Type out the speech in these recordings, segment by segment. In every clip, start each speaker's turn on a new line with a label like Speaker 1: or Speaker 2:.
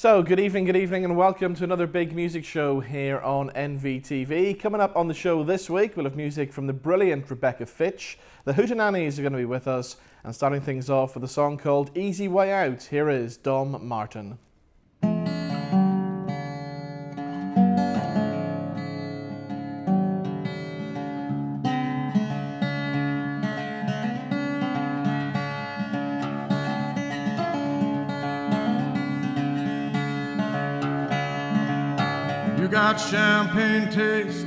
Speaker 1: So, good evening, and welcome to another big music show here on NVTV. Coming up on the show this week, we'll have music from the brilliant Rebekah Fitch. The Hootinannies are going to be with us, and starting things off with a song called Easy Way Out, here is Dom Martin.
Speaker 2: You got champagne taste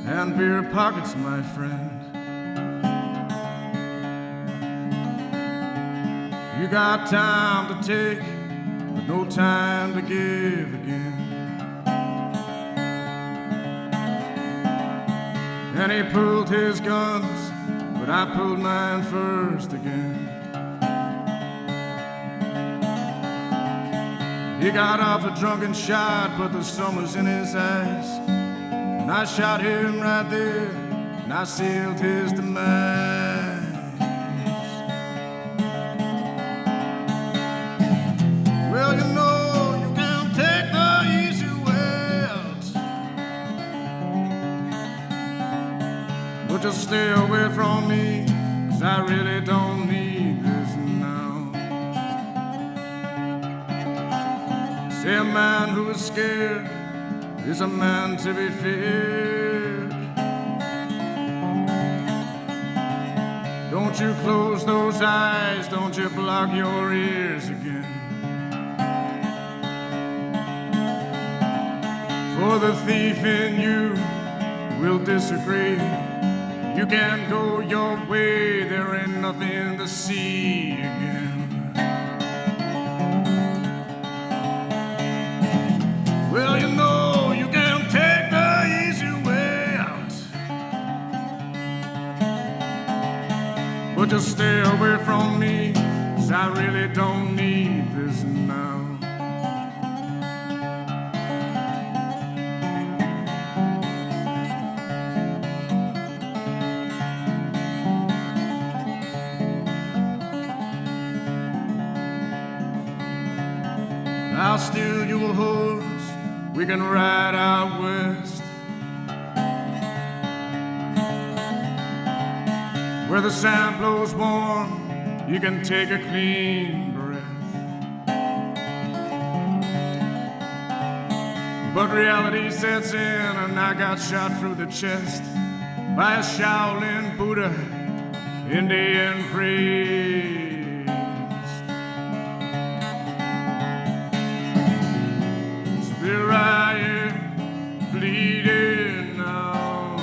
Speaker 2: and beer pockets, my friend. You got time to take, but no time to give again. And he pulled his guns, but I pulled mine first again. He got off a drunken shot, but the sun was in his eyes. And I shot him right there, and I sealed his demise. Well, you know, you can't take the easy way out, but just stay away from me, 'cause I really don't need this now. Say a man who is scared is a man to be feared. Don't you close those eyes, don't you block your ears again. For the thief in you will disagree. You can't go your way, there ain't nothing to see again. Well, you know, you can't take the easy way out, but just stay away from me, 'cause I really don't need this now. I'll steal you a horse, we can ride out west, where the sand blows warm, you can take a clean breath. But reality sets in, and I got shot through the chest by a Shaolin Buddha Indian priest. There I am, bleeding out,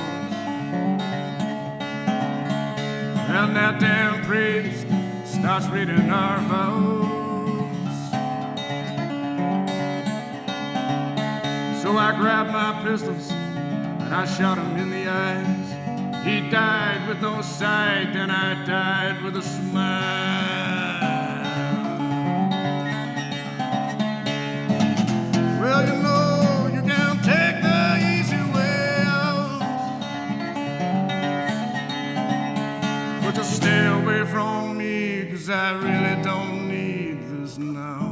Speaker 2: and that damn priest starts reading our vows. So I grabbed my pistols and I shot him in the eyes. He died with no sight, and I died with a smile. Well, you know, you can't take the easy way out, but just stay away from me, 'cause I really don't need this now.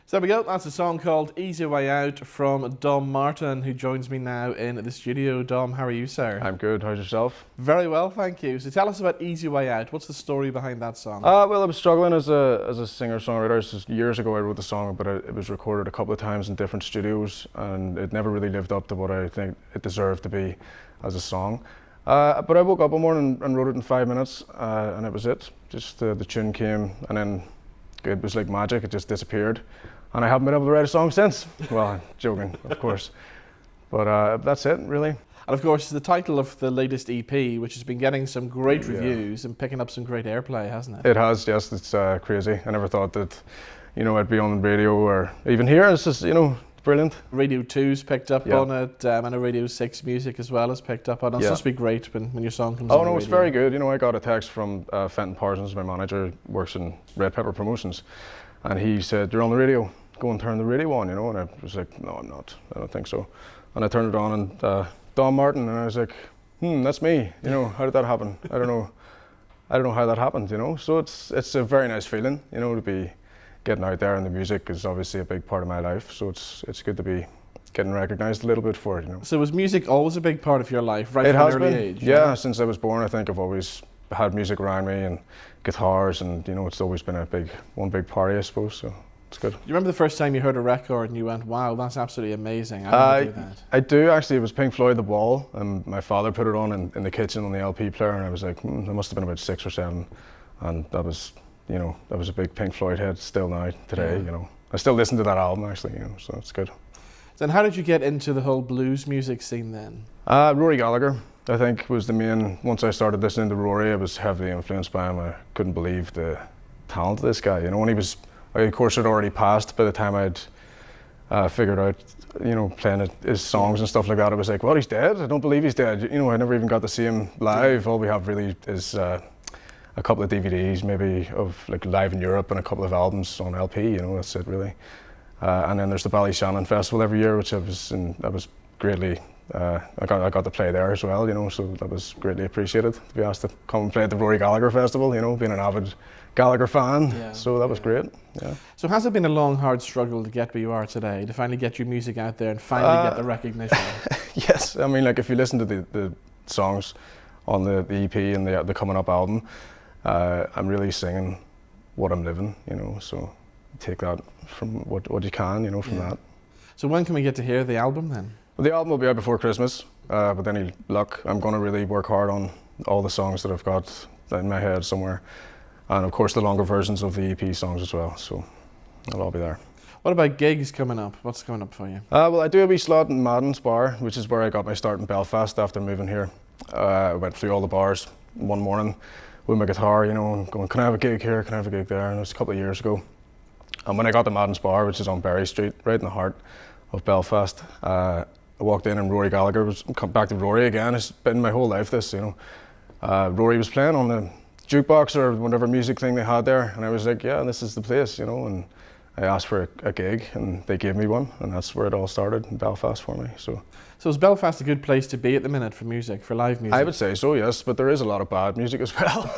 Speaker 1: So there we go, that's a song called Easy Way Out from Dom Martin, who joins me now in the studio. Dom, how are you, sir?
Speaker 3: I'm good, how's yourself?
Speaker 1: Very well, thank you. So tell us about Easy Way Out. What's the story behind that song?
Speaker 3: Well, I was struggling as a singer-songwriter. Years ago I wrote the song, but it was recorded a couple of times in different studios, and it never really lived up to what I think it deserved to be as a song. But I woke up one morning and wrote it in 5 minutes, and it was it. Just the tune came, and then it was like magic, it just disappeared. And I haven't been able to write a song since. Well, I'm joking, of course. But that's it, really.
Speaker 1: And of course, the title of the latest EP, which has been getting some great reviews and picking up some great airplay, hasn't it?
Speaker 3: It has, yes, it's crazy. I never thought that, I'd be on the radio or even here. It's just, brilliant.
Speaker 1: Radio 2's picked up on it, and Radio 6 Music as well has picked up on it. It's supposed to be great when your song comes on.
Speaker 3: Oh no, it's very good. I got a text from Fenton Parsons, my manager, works in Red Pepper Promotions, and he said, "You're on the radio." go and turn the radio on, you know, and I was like, no, I'm not, I don't think so. And I turned it on and Don Martin, and I was like, that's me, you know, how did that happen? I don't know how that happened, you know. So it's a very nice feeling, you know, to be getting out there, and the music is obviously a big part of my life, so it's good to be getting recognised a little bit for it, you know.
Speaker 1: So was music always a big part of your life, right
Speaker 3: from
Speaker 1: an early age?
Speaker 3: Yeah, since I was born, I think I've always had music around me and guitars, and you know, it's always been one big party, I suppose. So it's good.
Speaker 1: Do you remember the first time you heard a record and you went, "Wow, that's absolutely amazing"? I do that.
Speaker 3: I do actually. It was Pink Floyd, The Wall, and my father put it on in the kitchen on the LP player, and I was like, I must have been about 6 or 7, and that was a big Pink Floyd head still now today. You know, I still listen to that album actually. You know, so it's good.
Speaker 1: Then how did you get into the whole blues music scene then?
Speaker 3: Rory Gallagher, I think, was the main. Once I started listening to Rory, I was heavily influenced by him. I couldn't believe the talent of this guy. You know, when he was, of course, had already passed by the time I'd figured out, you know, playing his songs and stuff like that. I was like, well, he's dead. I don't believe he's dead. You know, I never even got to see him live. All we have really is a couple of DVDs, maybe of like live in Europe, and a couple of albums on LP. You know, that's it really. And then there's the Ballyshannon Festival every year, which I was greatly. I got to play there as well, you know, so that was greatly appreciated to be asked to come and play at the Rory Gallagher Festival, you know, being an avid Gallagher fan. Yeah, so that was great. Yeah.
Speaker 1: So has it been a long, hard struggle to get where you are today, to finally get your music out there and finally get the recognition?
Speaker 3: Yes, I mean, like if you listen to the songs on the EP and the coming up album, I'm really singing what I'm living, you know, so take that from what you can, you know, from that.
Speaker 1: So when can we get to hear the album then?
Speaker 3: Well, the album will be out before Christmas. With any luck, I'm going to really work hard on all the songs that I've got in my head somewhere, and of course the longer versions of the EP songs as well. So they'll all be there.
Speaker 1: What about gigs coming up? What's coming up for you?
Speaker 3: Well, I do a wee slot in Madden's Bar, which is where I got my start in Belfast after moving here. I went through all the bars one morning with my guitar, you know, and going, can I have a gig here? Can I have a gig there? And it was a couple of years ago. And when I got to Madden's Bar, which is on Berry Street, right in the heart of Belfast, I walked in and Rory Gallagher was, come back to Rory again. It's been my whole life this, you know. Rory was playing on the jukebox or whatever music thing they had there, and I was like, yeah, this is the place, you know. And I asked for a gig, and they gave me one, and that's where it all started in Belfast for me. So is Belfast a good place to be at the minute for music, for live music? I would say so, yes, but there is a lot of bad music as well.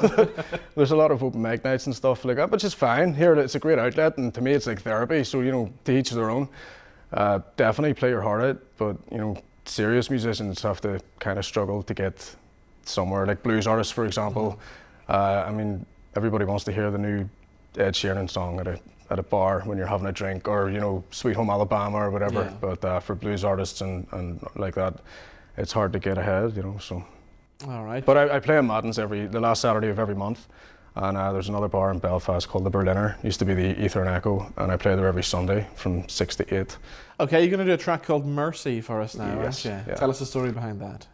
Speaker 3: There's a lot of open mic nights and stuff like that, which is fine. Here it's a great outlet, and to me it's like therapy, so, you know, to each their own. Definitely play your heart out, but, you know, serious musicians have to kind of struggle to get somewhere, like blues artists, for example. I mean, everybody wants to hear the new Ed Sheeran song at a bar when you're having a drink, or, you know, Sweet Home Alabama or whatever. Yeah. But for blues artists and like that, it's hard to get ahead, you know. So. All right. But I play in Madden's the last Saturday of every month, and there's another bar in Belfast called the Berliner. Used to be the Ether and Echo, and I play there every Sunday from 6 to 8. Okay, you're going to do a track called Mercy for us now, yes, aren't you? Yeah. Tell us the story behind that.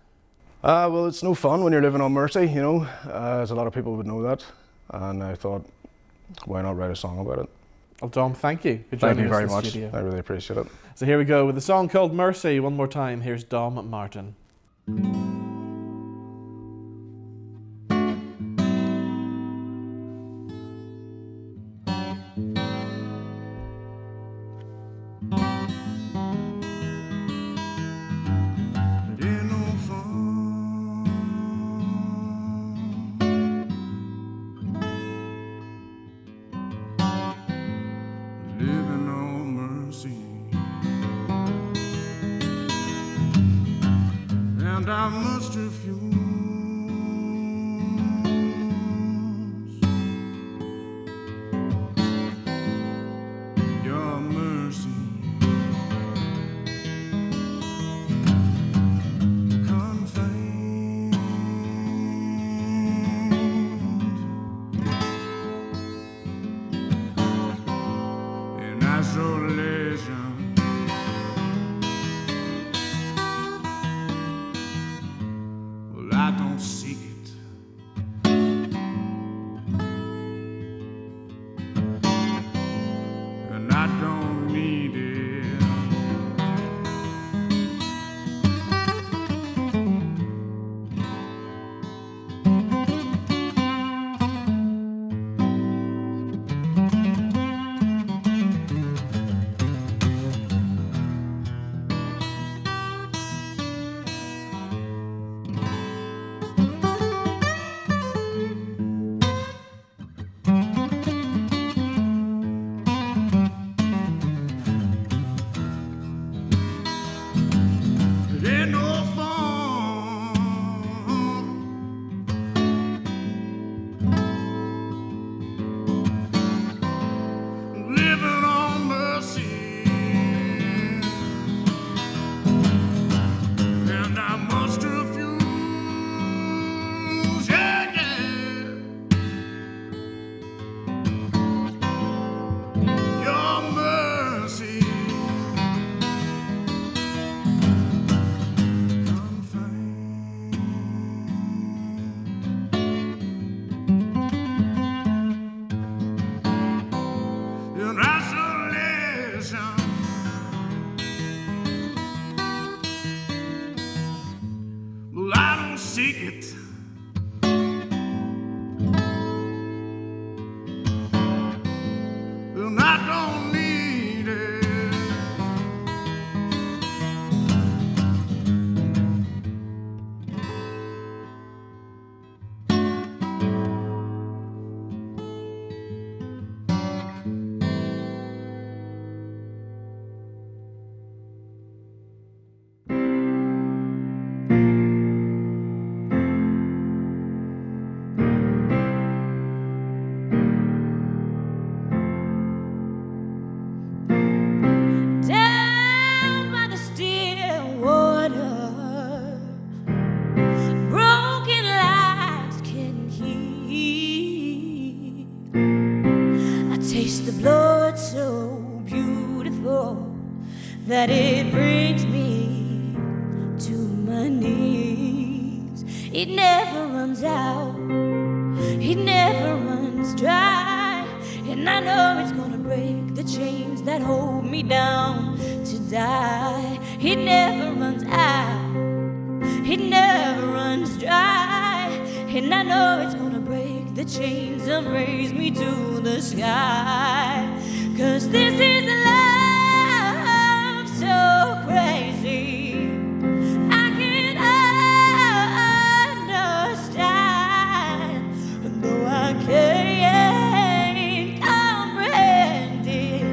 Speaker 3: Well, it's no fun when you're living on mercy, you know, as a lot of people would know that, and I thought, why not write a song about it? Well, Dom, thank you for joining us. Thank you very much. Studio. I really appreciate it. So here we go with a song called Mercy. One more time, here's Dom Martin. I must refuse your mercy. Confined in isolation. I don't seek it, and I don't need it.
Speaker 2: seek it. And I don't need it.
Speaker 4: Down by the still water, broken lives can heal. I taste the blood so beautiful that it brings me to my knees. It never runs out, it never runs dry, and I know it's gonna break the chains that hold me down to die. It never runs out, it never runs dry, and I know it's gonna break the chains and raise me to the sky. 'Cause this is a love so crazy I can't understand, and though I can't comprehend it,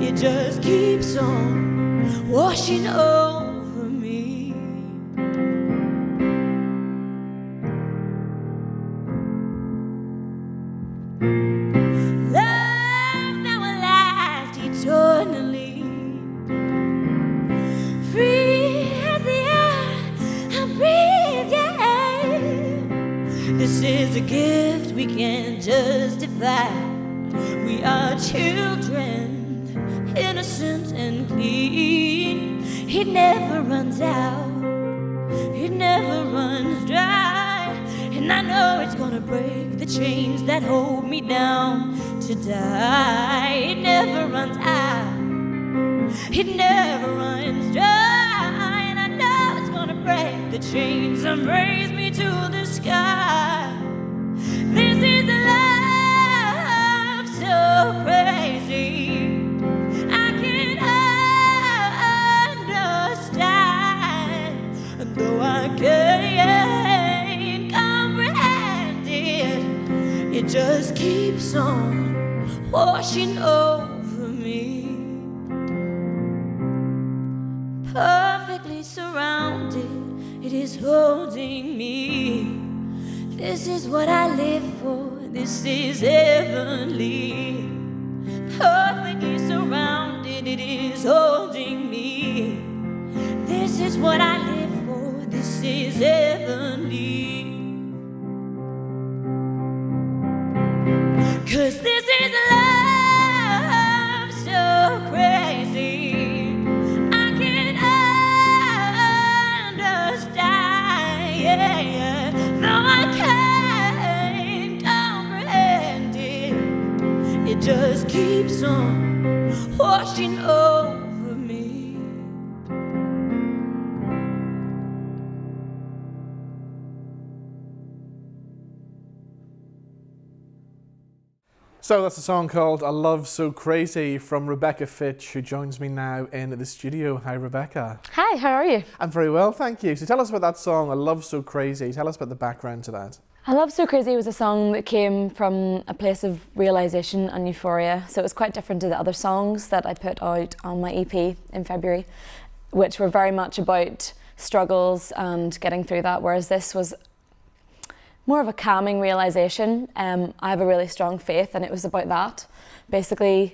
Speaker 4: it just keeps on washing over me. Love that will last eternally, free as the air I breathe, yeah. This is a gift we can't justify. We are children, innocent and clean. It never runs out, it never runs dry, and I know it's gonna break the chains that hold me down to die. It never runs out, it never runs dry, and I know it's gonna break the chains and raise me to the sky. This is a love so crazy I can't understand, and though I can't comprehend it, it just keeps on washing over me. Perfectly surrounded, it is holding me. This is what I live for, this is heavenly. Perfectly surrounded, it is holding me. This is what I live for, this is heavenly. 'Cause this is love so crazy I can't understand, yeah. Though I can't comprehend it, it just keeps on washing over me.
Speaker 1: So that's a song called A Love So Crazy from Rebekah Fitch, who joins me now in the studio. Hi, Rebekah.
Speaker 5: Hi, how are you?
Speaker 1: I'm very well, thank you. So tell us about that song, A Love So Crazy. Tell us about the background to that.
Speaker 5: I Love So Crazy was a song that came from a place of realisation and euphoria, so it was quite different to the other songs that I put out on my EP in February, which were very much about struggles and getting through that, whereas this was more of a calming realisation. I have a really strong faith, and it was about that, basically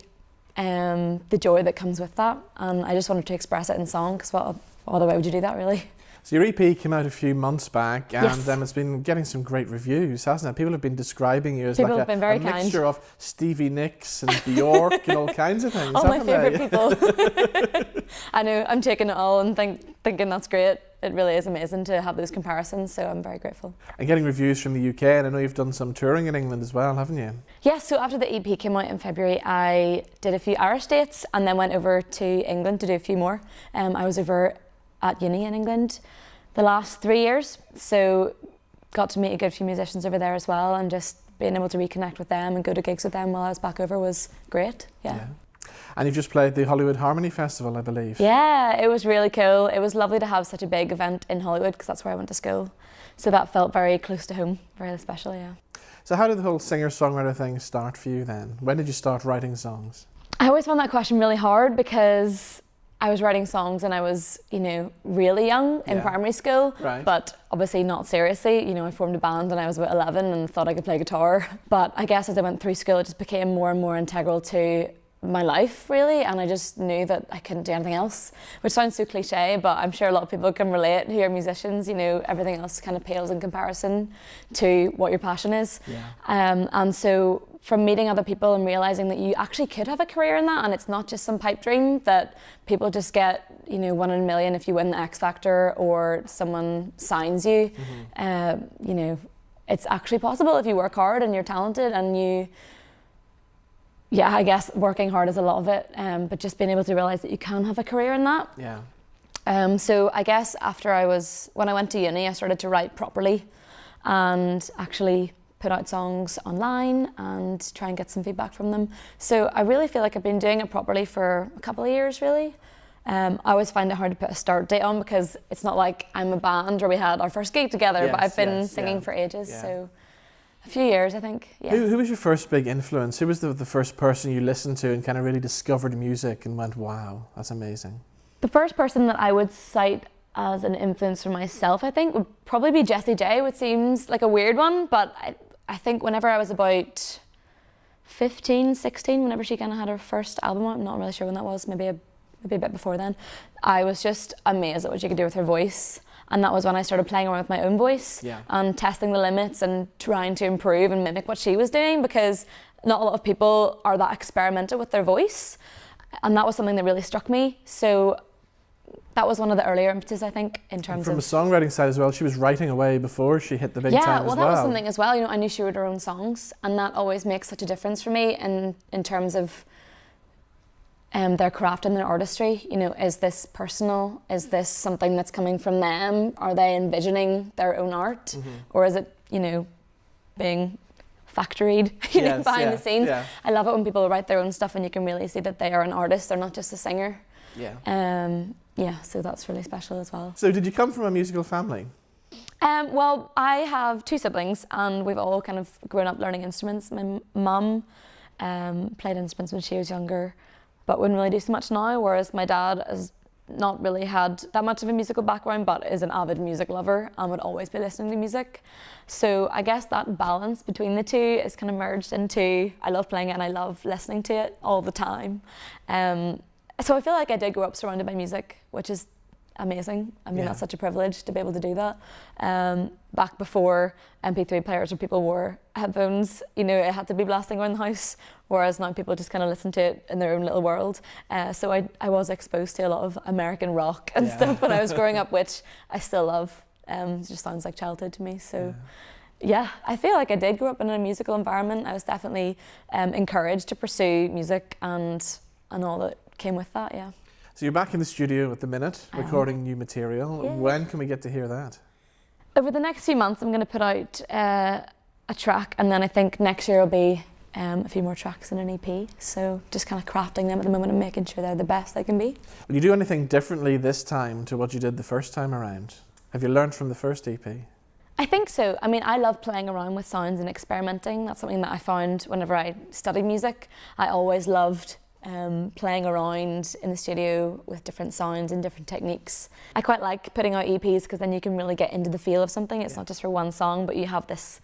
Speaker 5: the joy that comes with that, and I just wanted to express it in song, because what other way would you do that, really?
Speaker 1: So your EP came out a few months back, and
Speaker 5: Yes.
Speaker 1: it's been getting some great reviews, hasn't it? People have been describing you as
Speaker 5: People
Speaker 1: like
Speaker 5: have been
Speaker 1: a
Speaker 5: very
Speaker 1: mixture
Speaker 5: kind.
Speaker 1: of Stevie Nicks and Bjork and all kinds of things.
Speaker 5: All my
Speaker 1: haven't they?
Speaker 5: favourite people. I know, I'm taking it all and thinking that's great. It really is amazing to have those comparisons, so I'm very grateful.
Speaker 1: And getting reviews from the UK, and I know you've done some touring in England as well, haven't you?
Speaker 5: Yeah, so after the EP came out in February, I did a few Irish dates and then went over to England to do a few more. I was over at uni in England the last 3 years. So got to meet a good few musicians over there as well, and just being able to reconnect with them and go to gigs with them while I was back over was great. Yeah.
Speaker 1: And you've just played the Hollywood Harmony Festival, I believe.
Speaker 5: Yeah, it was really cool. It was lovely to have such a big event in Hollywood because that's where I went to school. So that felt very close to home, very special, yeah.
Speaker 1: So how did the whole singer-songwriter thing start for you then? When did you start writing songs?
Speaker 5: I always found that question really hard because I was writing songs and I was, really young in primary school, but obviously not seriously. I formed a band when I was about 11 and thought I could play guitar. But I guess as I went through school, it just became more and more integral to my life, really, and I just knew that I couldn't do anything else, which sounds so cliche, but I'm sure a lot of people can relate who are musicians. Everything else kind of pales in comparison to what your passion is. And so from meeting other people and realizing that you actually could have a career in that, and it's not just some pipe dream that people just get 1 in a million if you win the X Factor or someone signs you. It's actually possible if you work hard and you're talented and I guess working hard is a lot of it, but just being able to realise that you can have a career in that. So I guess when I went to uni, I started to write properly and actually put out songs online and try and get some feedback from them. So I really feel like I've been doing it properly for a couple of years, really. I always find it hard to put a start date on because it's not like I'm a band or we had our first gig together, but I've been singing for ages, so a few years, I think.
Speaker 1: Who was your first big influence? Who was the first person you listened to and kind of really discovered music and went, wow, that's amazing?
Speaker 5: The first person that I would cite as an influence for myself, I think, would probably be Jessie J, which seems like a weird one, but I think whenever I was about 15, 16, whenever she kind of had her first album out, I'm not really sure when that was, maybe a bit before then, I was just amazed at what she could do with her voice. And that was when I started playing around with my own voice and testing the limits and trying to improve and mimic what she was doing, because not a lot of people are that experimental with their voice. And that was something that really struck me. So that was one of the earlier impetus, I think, in terms
Speaker 1: of... From
Speaker 5: a
Speaker 1: songwriting side as well, she was writing away before she hit the big time as well.
Speaker 5: Yeah, well, that was something as well. I knew she wrote her own songs, and that always makes such a difference for me in terms of their craft and their artistry. Is this personal? Is this something that's coming from them? Are they envisioning their own art? Or is it, being factoried behind the scenes? I love it when people write their own stuff and you can really see that they are an artist, they're not just a singer. So that's really special as well.
Speaker 1: So did you come from a musical family?
Speaker 5: Well, I have 2 siblings and we've all kind of grown up learning instruments. My mum played instruments when she was younger, but wouldn't really do so much now, whereas my dad has not really had that much of a musical background, but is an avid music lover and would always be listening to music. So I guess that balance between the two is kind of merged into, I love playing it and I love listening to it all the time. So I feel like I did grow up surrounded by music, which is amazing. I mean, that's such a privilege to be able to do that. Back before MP3 players or people wore headphones, it had to be blasting around the house, whereas now people just kind of listen to it in their own little world. So I was exposed to a lot of American rock and stuff when I was growing up, which I still love. It just sounds like childhood to me. So I feel like I did grow up in a musical environment. I was definitely encouraged to pursue music and all that came with that,
Speaker 1: So you're back in the studio at the minute, recording new material.
Speaker 5: Yes.
Speaker 1: When can we get to hear that?
Speaker 5: Over the next few months, I'm going to put out a track, and then I think next year will be a few more tracks in an EP. So just kind of crafting them at the moment and making sure they're the best they can be.
Speaker 1: Will you do anything differently this time to what you did the first time around? Have you learned from the first EP?
Speaker 5: I think so. I mean, I love playing around with sounds and experimenting. That's something that I found whenever I studied music. I always loved playing around in the studio with different sounds and different techniques. I quite like putting out EPs because then you can really get into the feel of something. It's not just for one song, but you have this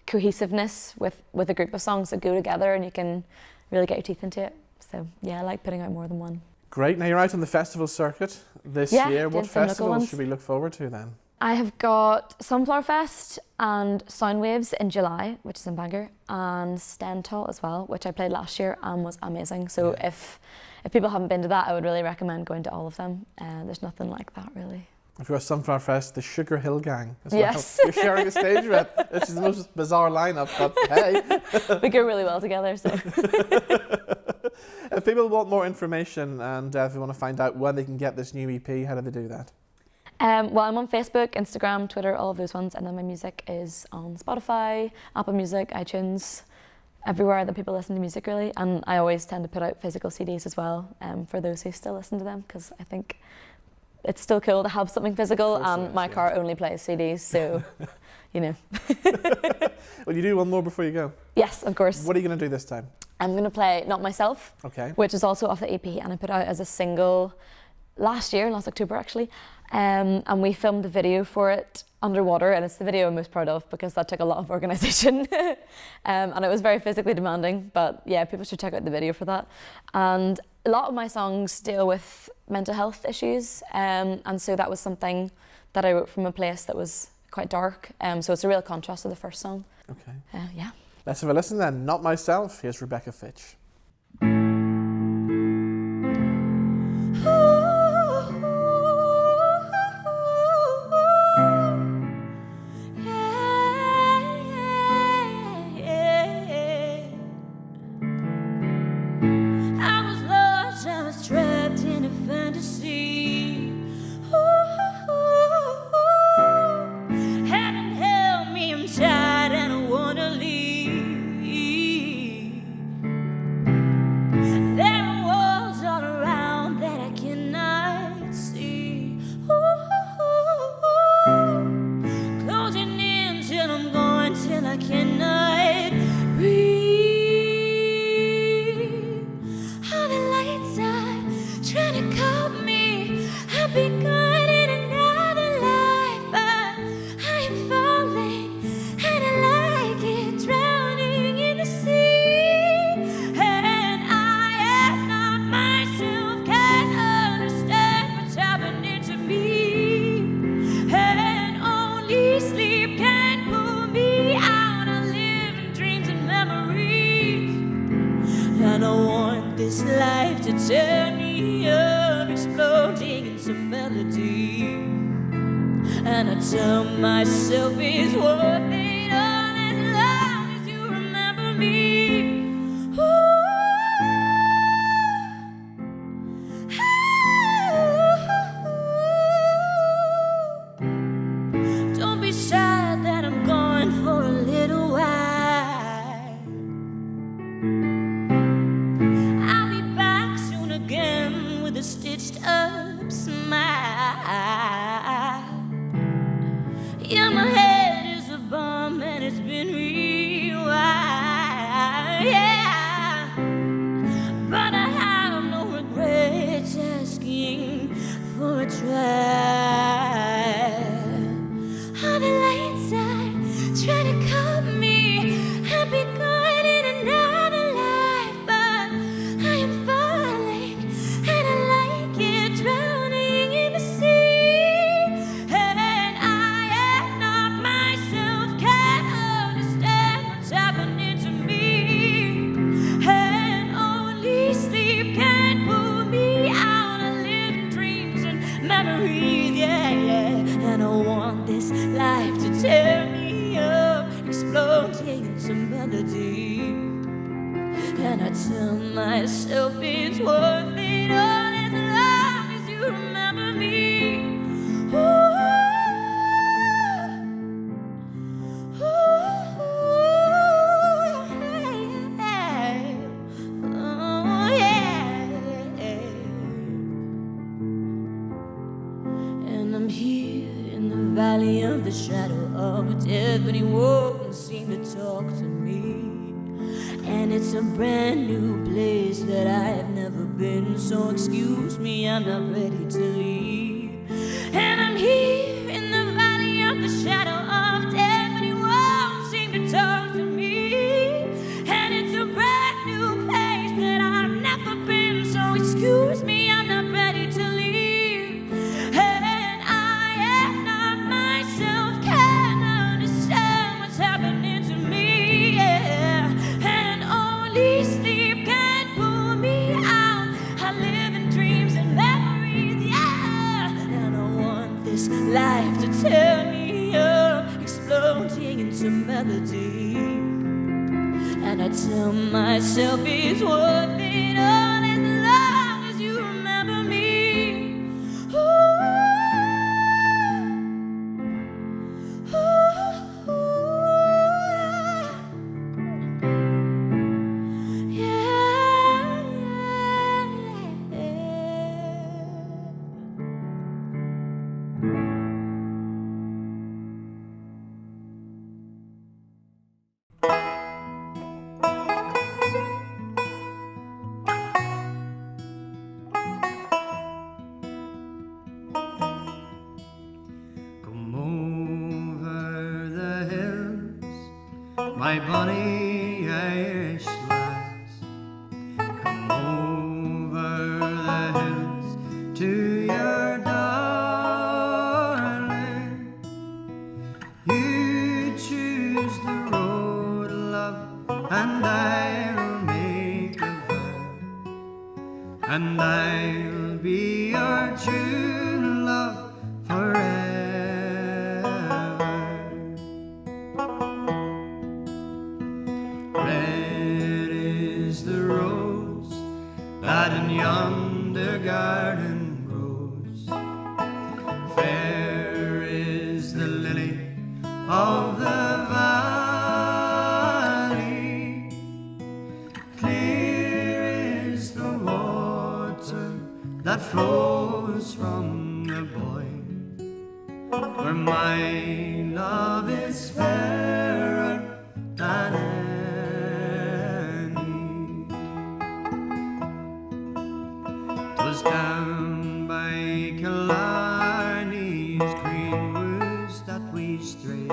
Speaker 5: cohesiveness with a group of songs that go together and you can really get your teeth into it. So I like putting out more than one.
Speaker 1: Great. Now you're out on the festival circuit this year. What festivals should we look forward to then?
Speaker 5: I have got Sunflower Fest and Soundwaves in July, which is in Bangor, and Stentall as well, which I played last year and was amazing. So if people haven't been to that, I would really recommend going to all of them. There's nothing like that, really.
Speaker 1: If you're at Sunflower Fest, the Sugar Hill Gang as
Speaker 5: yes.
Speaker 1: well. You're sharing a stage with it, which is the most bizarre lineup, but hey.
Speaker 5: We go really well together, so.
Speaker 1: If people want more information and if they want to find out when they can get this new EP, how do they do that?
Speaker 5: Well, I'm on Facebook, Instagram, Twitter, all of those ones, and then my music is on Spotify, Apple Music, iTunes, everywhere that people listen to music, really. And I always tend to put out physical CDs as well, for those who still listen to them, because I think it's still cool to have something physical, and my car only plays CDs, so, you know.
Speaker 1: Well, you do one more before you go.
Speaker 5: Yes, of course.
Speaker 1: What are you going to do this time?
Speaker 5: I'm going to play Not Myself,
Speaker 1: Okay.
Speaker 5: which is also off the EP, and I put out as a single last October actually, and we filmed the video for it underwater, and it's the video I'm most proud of because that took a lot of organisation and it was very physically demanding, but yeah, people should check out the video for that. And a lot of my songs deal with mental health issues, and so that was something that I wrote from a place that was quite dark, so it's a real contrast to the first song.
Speaker 1: Okay.
Speaker 5: Yeah.
Speaker 1: Let's have a listen then. Not Myself. Here's Rebekah Fitch.
Speaker 4: This life to turn me up, exploding into melody. And I tell myself it's worth it all as long as you remember me. Don't be sad that I'm gone for a little while. A stitched up smile. Yeah, my head is a bomb and it's been rewired. Yeah, but I have no regrets asking for a try. All the lights are trying to cut me. I've been going in another life, but I am falling. Drowning in the sea, and I am not myself, can't understand what's happening to me, and only sleep can pull me out of living dreams and memories, yeah, and I want this life to tear me up, exploding into melody, and I tell myself it's worth it all. Remember me. Ooh, and I'm here in the valley of the shadow of death, but he won't seem to talk to me. And it's a brand new place that I have never been, so excuse me, I'm not ready to leave. And I'm here in the valley of the shadow of death, but he won't seem to talk to me. And it's a brand new place that I've never been, so excuse me, I'm not ready to leave. And I am not myself, can't understand what's happening to me, yeah. And only sleep can pull me out. I live in dreams and memories, yeah. And I want this life to tear me up, exploding into melody. And I tell myself it's worth it all as long as you remember me. Ooh.
Speaker 6: my bonny Irish lass. Come over the hills to your darling. You choose the road, love, and I'll make a vow, and I'll be your true love forever. Red is the rose that in yonder garden grows. Fair is the lily of the valley. Clear is the water that flows from the Boyne, where my love is fairer than any. 'Twas down by Killarney's green woods that we strayed.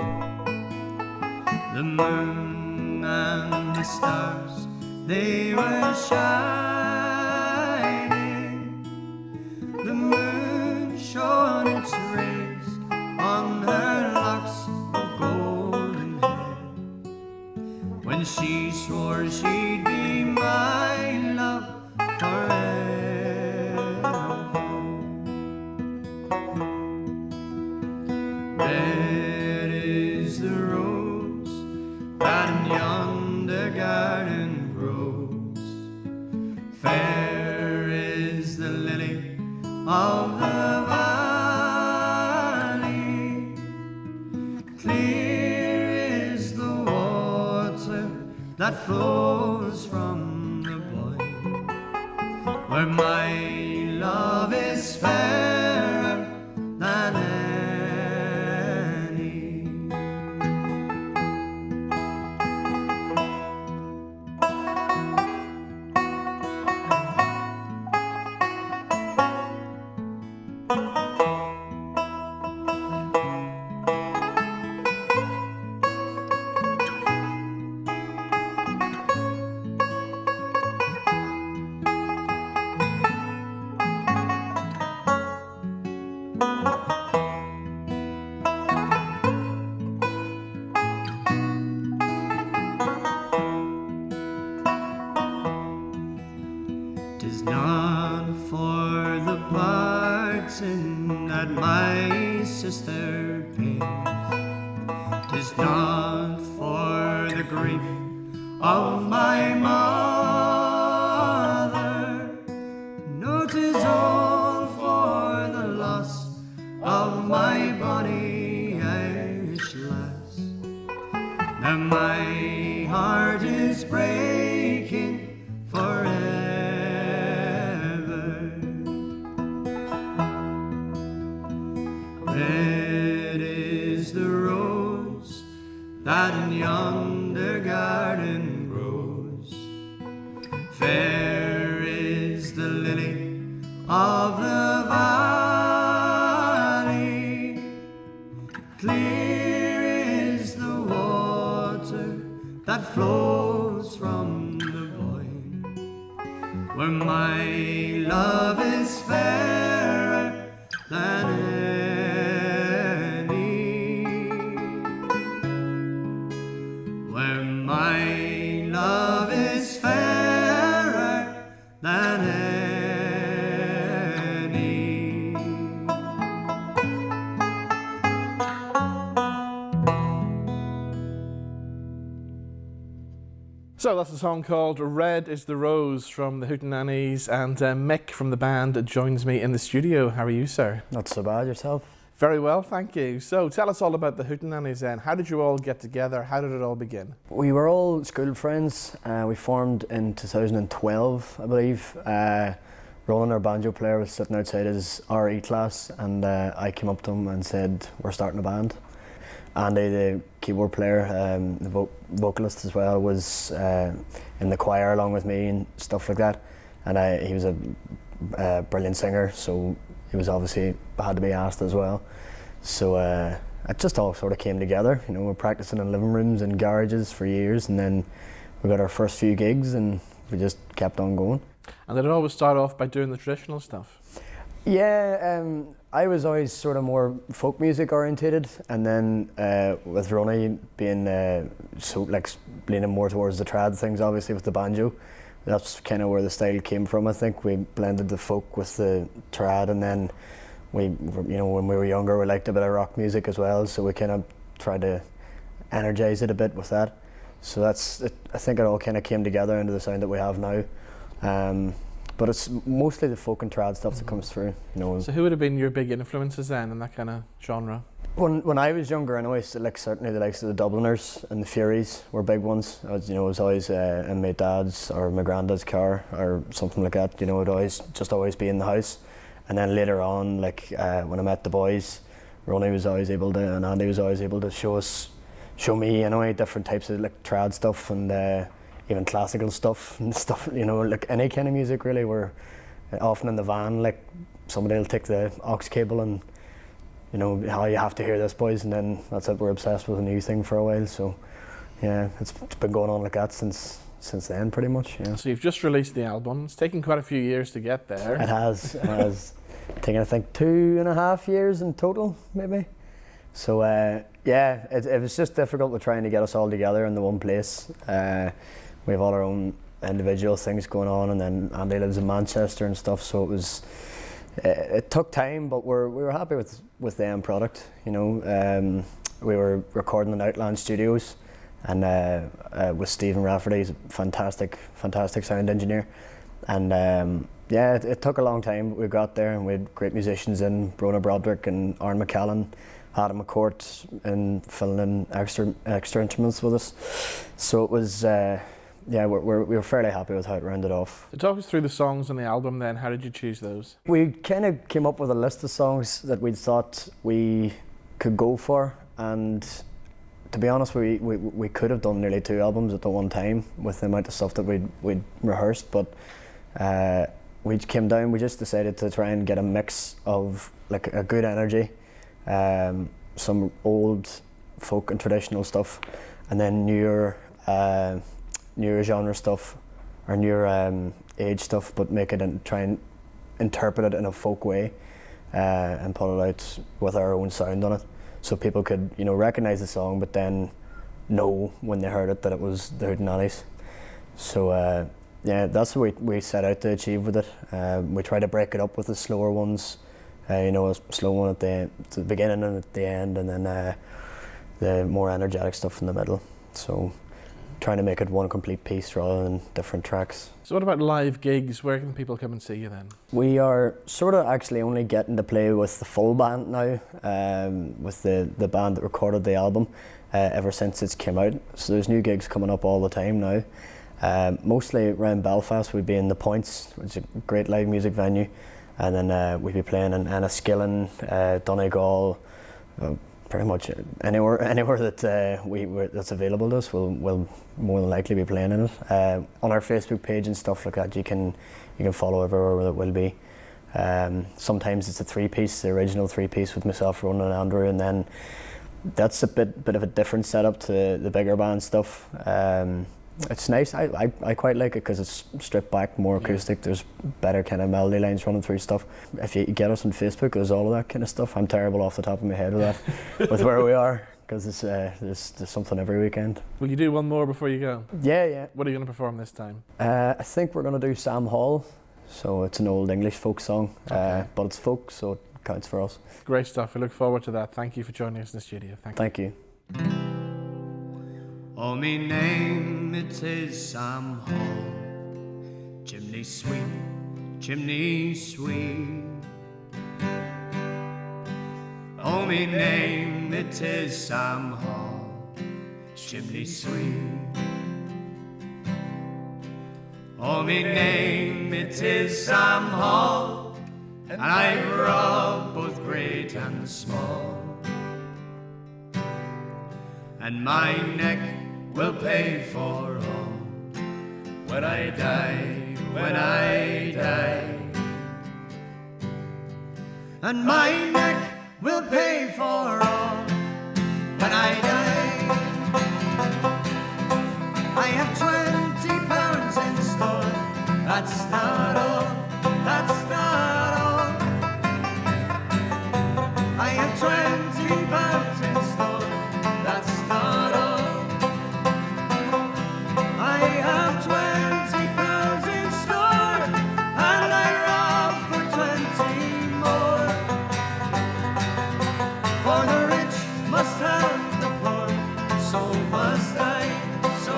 Speaker 6: The moon and the stars, they were shining. The moon shone its rays on her locks of golden hair, when she swore she'd be my love forever. Red is the rose that in yonder garden grows. Fair is the lily of the valley. Clear is the water that flows from the Boyne, where my love is fairer than any. Tis not for the parting that my sister pays. Tis not for the grief of my mother. No, 'tis all for the loss of my bonny Irish lass, that my heart is breaking forever. Red is the rose that in yonder garden grows. Fair is the lily of the valley. Clear is the water that flows from the Boyne, where my love is fairer than any. Where my love is fairer than any.
Speaker 1: So that's a song called Red is the Rose from the Hootinannies, and Mick from the band joins me in the studio. How are you, sir?
Speaker 7: Not so bad, yourself?
Speaker 1: Very well, thank you. So tell us all about the Hootinannies then. How did you all get together? How did it all begin?
Speaker 7: We were all school friends. We formed in 2012, I believe. Roland, our banjo player, was sitting outside his RE class, and I came up to him and said, we're starting a band. Andy, the keyboard player, the vocalist as well, was in the choir along with me and stuff like that. And he was a brilliant singer, so he was obviously had to be asked as well. So it just all sort of came together. You know, we're practicing in living rooms and garages for years, and then we got our first few gigs, and we just kept on going.
Speaker 1: And did it always start off by doing the traditional stuff?
Speaker 7: Yeah, I was always sort of more folk music orientated, and then with Ronnie being so like leaning more towards the trad things, obviously with the banjo, that's kind of where the style came from. I think we blended the folk with the trad, and then when we were younger, we liked a bit of rock music as well, so we kind of tried to energize it a bit with that. So that's it. I think it all kind of came together into the sound that we have now. But it's mostly the folk and trad stuff that comes through. You know.
Speaker 1: So who would have been your big influences then in that kind of genre?
Speaker 7: When I was younger, I know certainly the likes of the Dubliners and the Furies were big ones. I was always in my dad's or my granddad's car or something like that. You know, it'd always be in the house. And then later on, like when I met the boys, Ronnie was always able to, and Andy was always able to show me, you know, different types of like trad stuff and even classical stuff and stuff. You know, like any kind of music really. We're often in the van, like somebody will take the aux cable and, you know, how you have to hear this, boys, and then that's it. We're obsessed with a new thing for a while. So yeah, it's been going on like that since then, pretty much. Yeah.
Speaker 1: So you've just released the album. It's taken quite a few years to get there.
Speaker 7: It has taken, I think, 2.5 years in total, maybe. So yeah, it was just difficult with trying to get us all together in the one place. We have all our own individual things going on, and then Andy lives in Manchester and stuff. So it took time, but we were happy with the end product. You know, we were recording in Outland Studios, and with Stephen Rafferty, he's a fantastic sound engineer, and yeah, it took a long time, but we got there, and we had great musicians in Brona Broderick and Aaron McCallan, Adam McCourt, and filling in extra instruments with us. So it was, yeah, we were fairly happy with how it rounded off.
Speaker 1: So talk us through the songs on the album then. How did you choose those?
Speaker 7: We kind of came up with a list of songs that we thought we could go for, and to be honest, we could have done nearly 2 albums at the one time with the amount of stuff that we'd rehearsed, but we came down, we just decided to try and get a mix of like a good energy, some old folk and traditional stuff, and then newer genre stuff, or newer age stuff, but make it and try and interpret it in a folk way, and put it out with our own sound on it, so people could, you know, recognise the song, but then know when they heard it that it was the Hootinannies. So yeah, that's what we set out to achieve with it. We try to break it up with the slower ones, you know, a slow one at the beginning and at the end, and then the more energetic stuff in the middle. So trying to make it one complete piece rather than different tracks.
Speaker 1: So what about live gigs? Where can people come and see you then?
Speaker 7: We are sort of actually only getting to play with the full band now, with the band that recorded the album ever since it's came out. So there's new gigs coming up all the time now. Mostly around Belfast. We'd be in the Points, which is a great live music venue, and then we'd be playing in Enniskillen, Donegal, pretty much anywhere that that's available to us. We'll more than likely be playing in it. On our Facebook page and stuff like that, you can follow everywhere that will be. Sometimes it's a 3-piece, the original 3-piece with myself, Ronan and Andrew, and then that's a bit of a different setup to the bigger band stuff. It's nice. I quite like it because it's stripped back, more acoustic. There's better kind of melody lines running through stuff. If you get us on Facebook, there's all of that kind of stuff. I'm terrible off the top of my head with that, with where we are, because there's something every weekend.
Speaker 1: Will you do one more before you go?
Speaker 7: Yeah.
Speaker 1: What are you going to perform this time?
Speaker 7: I think we're going to do Sam Hall. So it's an old English folk song, but it's folk, so it counts for us.
Speaker 1: Great stuff. We look forward to that. Thank you for joining us in the studio.
Speaker 7: Thank you.
Speaker 6: Oh, me name it is Sam Hall, chimney sweep, chimney sweep. Oh, me name it is Sam Hall, chimney sweep. Oh, me name it is Sam Hall, and I've robbed both great and small, and my neck will pay for all when I die, when I die. And my neck will pay for all I have 20 pounds in store. That's not all. That's not all. I have 20 pounds in store. That's not all. I have 20 pounds in store, and I rob for 20 more. For the rich must have the poor, so must I, so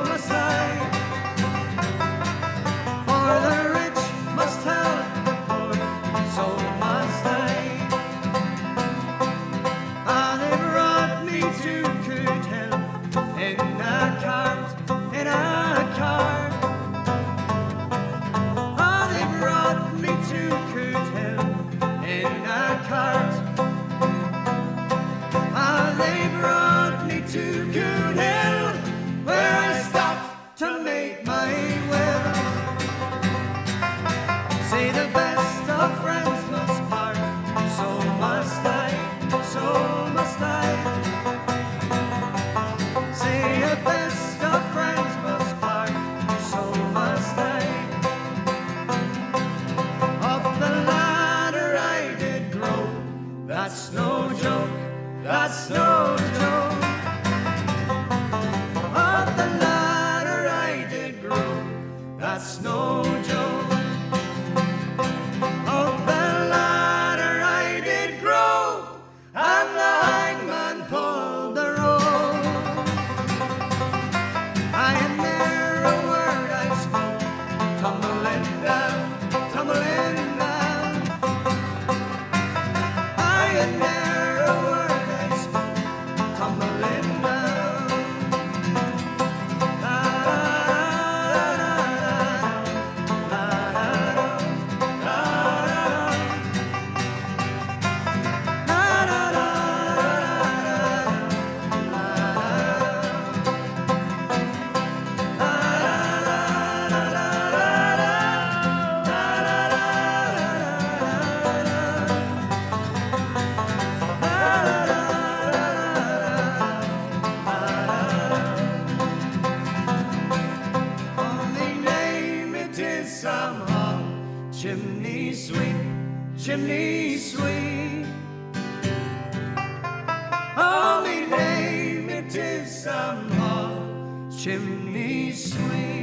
Speaker 6: must I. For the rich must have the poor, so must I. Ah, they brought me to Coot Hill in a cart, in a cart. Ah, they brought me to Coot Hill in a cart. Ah, they brought me to Coot Hill, where I stopped to make my will. Say the best of friends must part, so must I, so must I. Say the best of friends must part, so must I. Up the ladder I did grow, that's no joke, that's no joke. Up the ladder I did grow, that's no joke. Up the ladder I did grow, and the hangman pulled the rope. I had ne'er a word I spoke, tumbling down, tumbling down. I had ne'er a word I spoke, tumbling down. La la la la la la la la la Only name it is somehow chimney sweep, chimney sweep. Only name it is somehow chimney sweep.